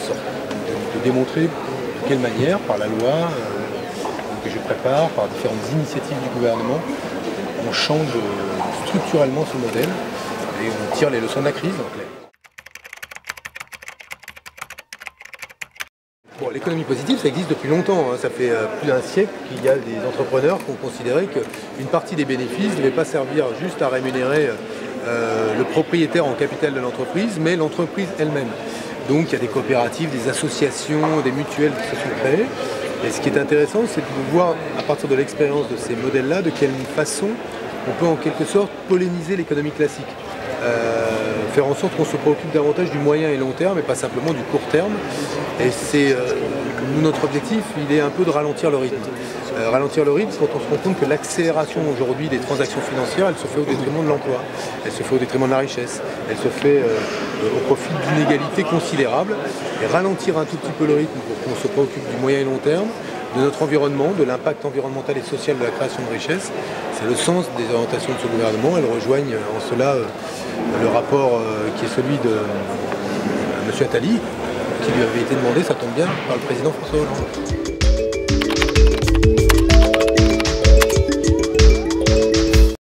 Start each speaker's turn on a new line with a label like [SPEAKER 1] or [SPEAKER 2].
[SPEAKER 1] sorte, de démontrer de quelle manière, par la loi que je prépare, par différentes initiatives du gouvernement, on change structurellement ce modèle et on tire les leçons de la crise en clair. Bon, l'économie positive, ça existe depuis longtemps. Ça fait plus d'un siècle qu'il y a des entrepreneurs qui ont considéré qu'une partie des bénéfices ne devait pas servir juste à rémunérer le propriétaire en capital de l'entreprise, mais l'entreprise elle-même. Donc il y a des coopératives, des associations, des mutuelles qui se sont créées. Et ce qui est intéressant, c'est de voir, à partir de l'expérience de ces modèles-là, de quelle façon on peut en quelque sorte polémiser l'économie classique. Faire en sorte qu'on se préoccupe davantage du moyen et long terme et pas simplement du court terme. Et c'est notre objectif, il est un peu de ralentir le rythme. Ralentir le rythme quand on se rend compte que l'accélération aujourd'hui des transactions financières, elle se fait au détriment de l'emploi, elle se fait au détriment de la richesse, elle se fait au profit d'inégalités considérables. Et ralentir un tout petit peu le rythme pour qu'on se préoccupe du moyen et long terme, de notre environnement, de l'impact environnemental et social de la création de richesse. C'est le sens des orientations de ce gouvernement. Elles rejoignent en cela le rapport qui est celui de M. Attali, qui lui avait été demandé, ça tombe bien, par le président François Hollande.